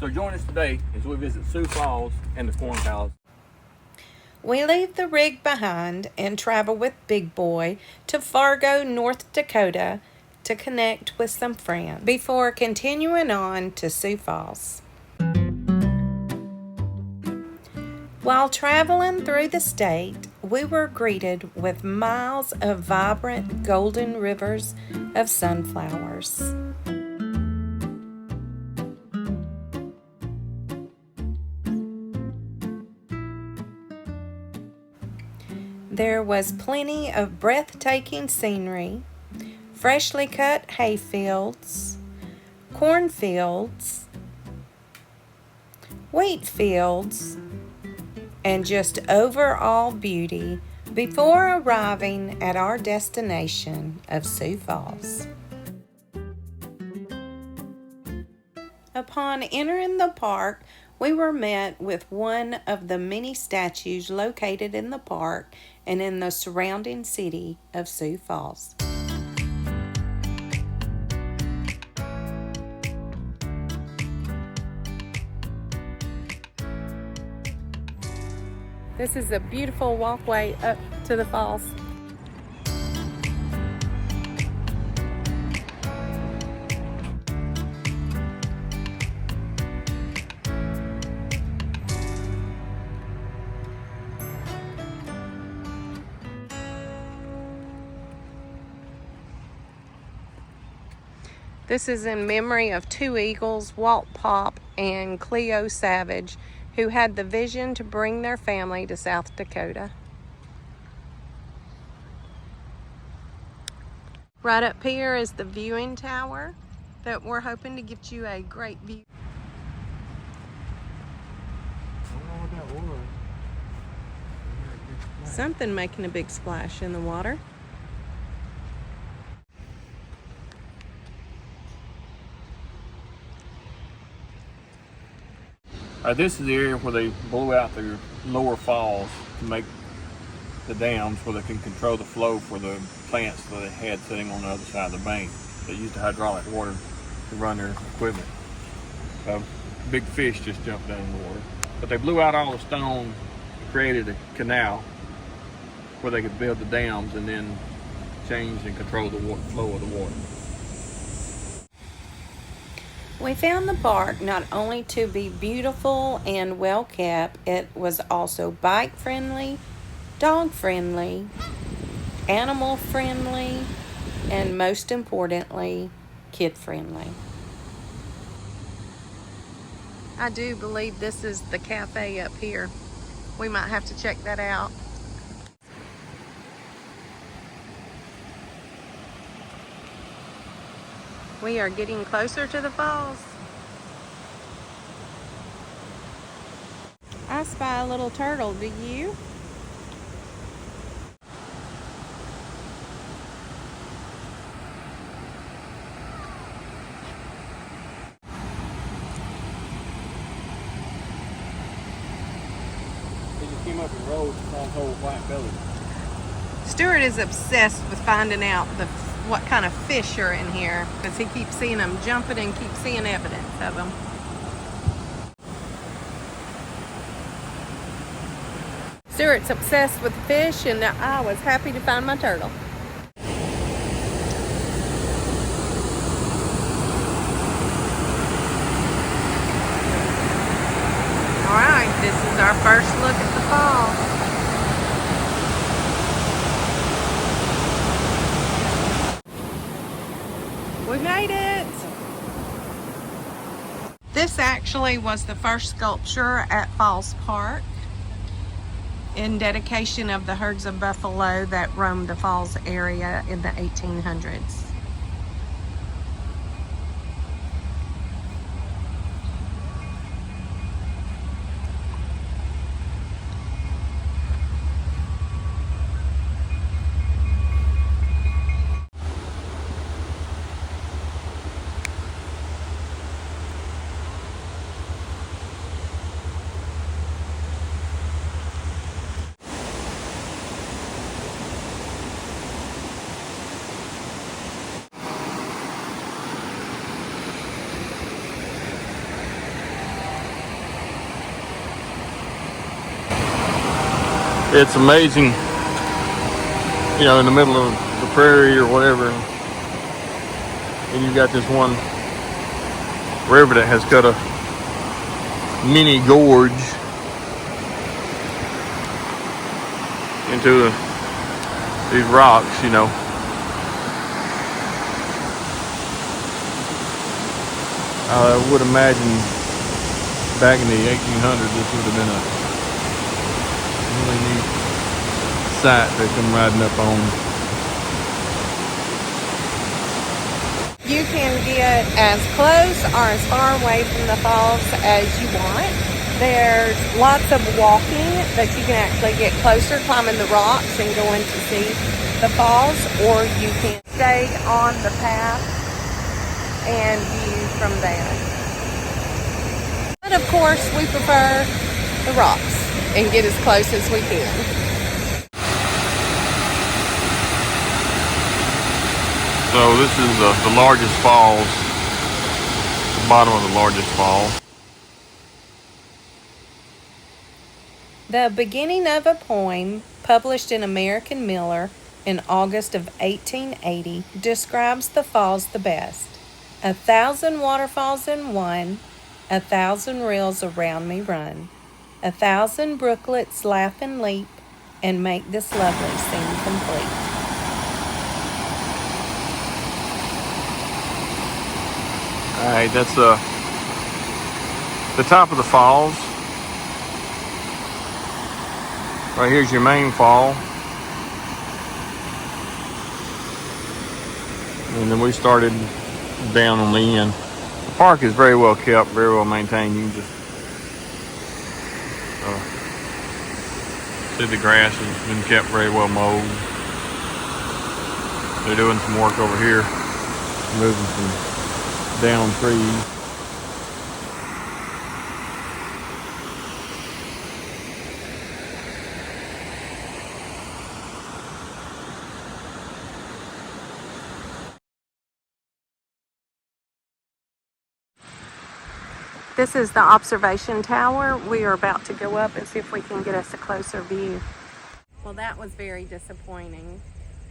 So join us today as we visit Sioux Falls and the Corn Palace. We leave the rig behind and travel with Big Boy to Fargo, North Dakota to connect with some friends before continuing on to Sioux Falls. While traveling through the state, we were greeted with miles of vibrant golden rivers of sunflowers. There was plenty of breathtaking scenery, freshly cut hayfields, cornfields, wheat fields, and just overall beauty before arriving at our destination of Sioux Falls. Upon entering the park, we were met with one of the many statues located in the park and in the surrounding city of Sioux Falls. This is a beautiful walkway up to the falls. This is in memory of two eagles, Walt Pop and Cleo Savage, who had the vision to bring their family to South Dakota. Right up here is the viewing tower that we're hoping to give you a great view. I don't know what that was. Something making a big splash in the water. This is the area where they blew out their lower falls to make the dams where they can control the flow for the plants that they had sitting on the other side of the bank that used the hydraulic water to run their equipment. Big fish just jumped down in the water. But they blew out all the stone and created a canal where they could build the dams and then change and control the flow of the water. We found the park not only to be beautiful and well kept, it was also bike friendly, dog friendly, animal friendly, and most importantly, kid friendly. I do believe this is the cafe up here. We might have to check that out. We are getting closer to the falls. I spy a little turtle, do you? They just came up and rode on whole white belly. Stuart is obsessed with finding out what kind of fish are in here because he keeps seeing them jumping and keeps seeing evidence of them. Stuart's obsessed with fish, and I was happy to find my turtle. All right, this is our first look at the falls. We made it! This actually was the first sculpture at Falls Park in dedication of the herds of buffalo that roamed the falls area in the 1800s. It's amazing, you know, in the middle of the prairie or whatever, and you've got this one river that has got a mini gorge into these rocks, you know. I would imagine back in the 1800s this would have been a really neat sight to come riding up on. You can get as close or as far away from the falls as you want. There's lots of walking that you can actually get closer, climbing the rocks and going to see the falls, or you can stay on the path and view from there. But of course, we prefer the rocks and get as close as we can. So this is the largest falls, the bottom of the largest fall. The beginning of a poem published in American Miller in August of 1880 describes the falls the best. 1,000 waterfalls in one, 1,000 rills around me run, 1,000 brooklets laugh and leap, and make this lovely scene complete. Alright, that's the top of the falls. Right here's your main fall. And then we started down on the end. The park is very well kept, very well maintained. You can just see the grass has been kept very well mowed. They're doing some work over here, moving some down trees. This is the observation tower. We are about to go up and see if we can get us a closer view. Well, that was very disappointing.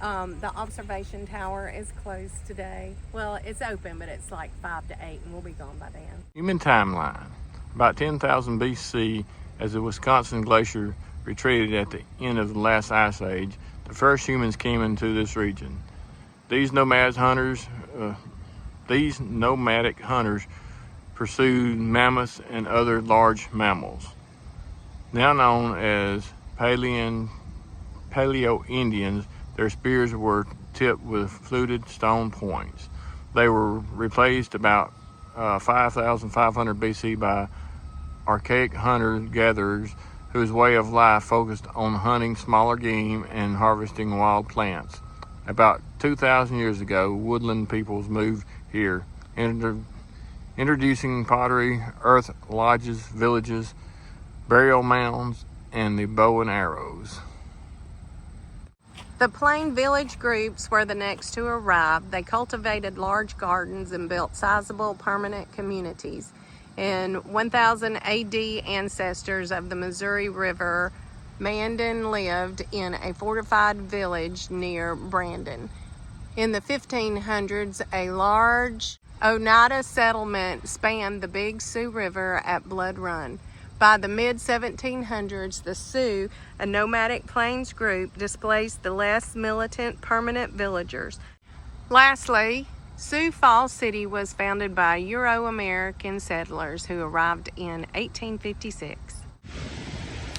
The observation tower is closed today. Well, it's open, but it's like 5 to 8, and we'll be gone by then. Human timeline. About 10,000 BC, as the Wisconsin Glacier retreated at the end of the last ice age, the first humans came into this region. These nomadic hunters pursued mammoths and other large mammals. Now known as Paleo-Indians, their spears were tipped with fluted stone points. They were replaced about 5,500 BC by archaic hunter-gatherers whose way of life focused on hunting smaller game and harvesting wild plants. About 2,000 years ago, woodland peoples moved here, introducing pottery, earth lodges, villages, burial mounds, and the bow and arrows. The plain village groups were the next to arrive. They cultivated large gardens and built sizable permanent communities. In 1000 AD, ancestors of the Missouri River Mandan lived in a fortified village near Brandon. In the 1500s, a large Oneida settlement spanned the Big Sioux River at Blood Run. By the mid-1700s, the Sioux, a nomadic plains group, displaced the less militant permanent villagers. Lastly, Sioux Falls City was founded by Euro-American settlers who arrived in 1856.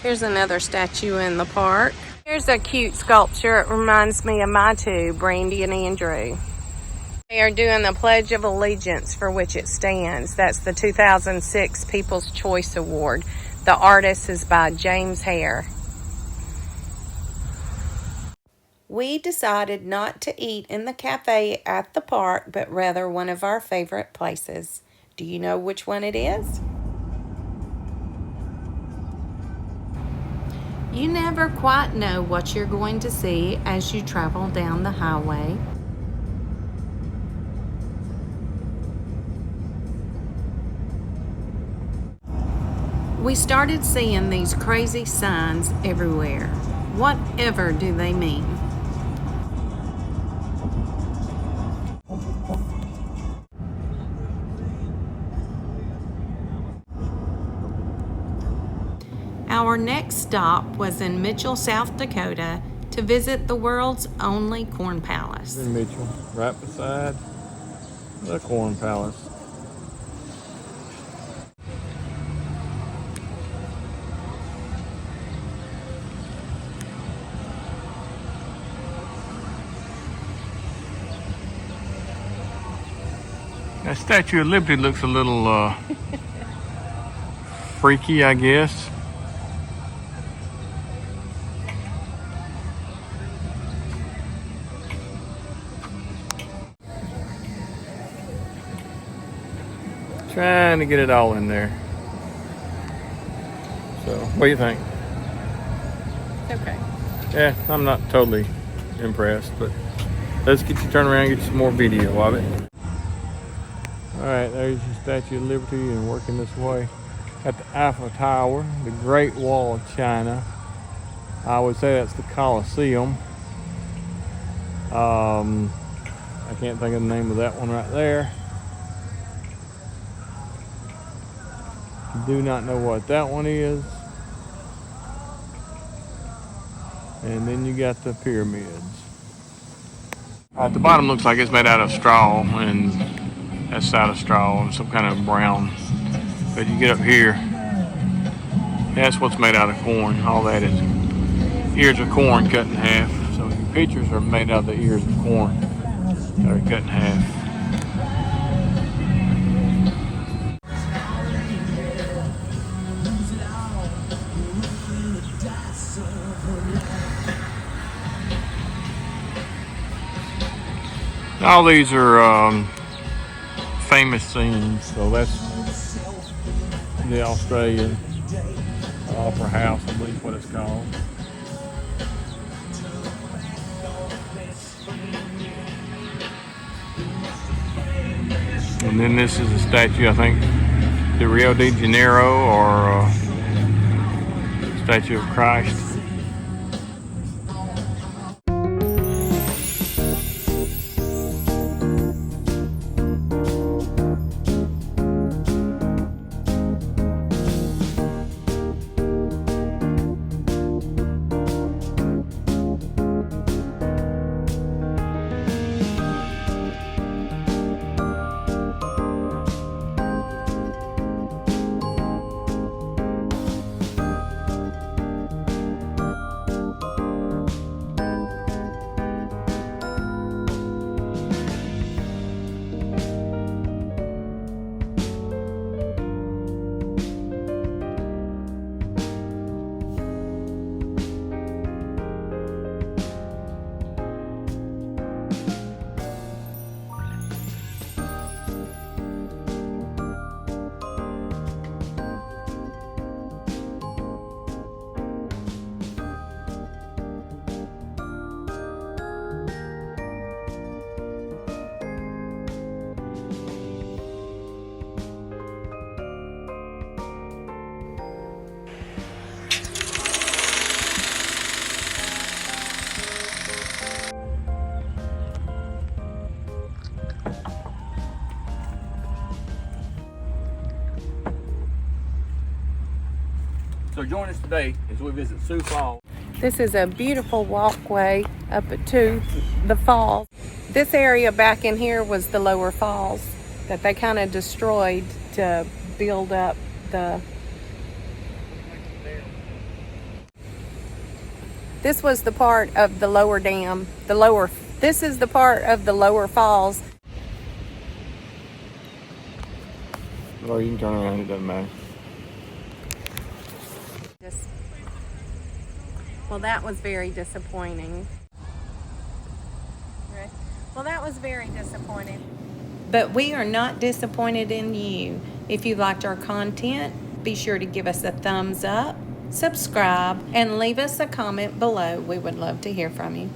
Here's another statue in the park. Here's a cute sculpture. It reminds me of my two, Brandy and Andrew. They are doing the Pledge of Allegiance for which it stands. That's the 2006 People's Choice Award. The artist is by James Hare. We decided not to eat in the cafe at the park, but rather one of our favorite places. Do you know which one it is? You never quite know what you're going to see as you travel down the highway. We started seeing these crazy signs everywhere. Whatever do they mean? Our next stop was in Mitchell, South Dakota, to visit the world's only corn palace. In Mitchell, right beside the corn palace. That Statue of Liberty looks a little freaky, I guess. Trying to get it all in there. So, what do you think? Okay. Yeah, I'm not totally impressed, but let's get you turned around and get you some more video of it. Alright, there's the Statue of Liberty and working this way. Got the Eiffel Tower, the Great Wall of China. I would say that's the Colosseum. I can't think of the name of that one right there. Do not know what that one is. And then you got the pyramids. At the bottom looks like it's made out of straw, and that's out of straw and some kind of brown. But you get up here, that's what's made out of corn. All that is ears of corn cut in half. So your pictures are made out of the ears of corn that are cut in half. All these are famous scenes, so that's the Australian Opera House, I believe what it's called. And then this is a statue, I think, the Rio de Janeiro, or Statue of Christ. So join us today as we visit Sioux Falls. This is a beautiful walkway up to the falls. This area back in here was the lower falls that they kind of destroyed to build up the... This was the part of the lower dam, this is the part of the lower falls. Or you can turn around, it doesn't matter. Well, that was very disappointing. Well, that was very disappointing. But we are not disappointed in you. If you liked our content, be sure to give us a thumbs up, subscribe, and leave us a comment below. We would love to hear from you.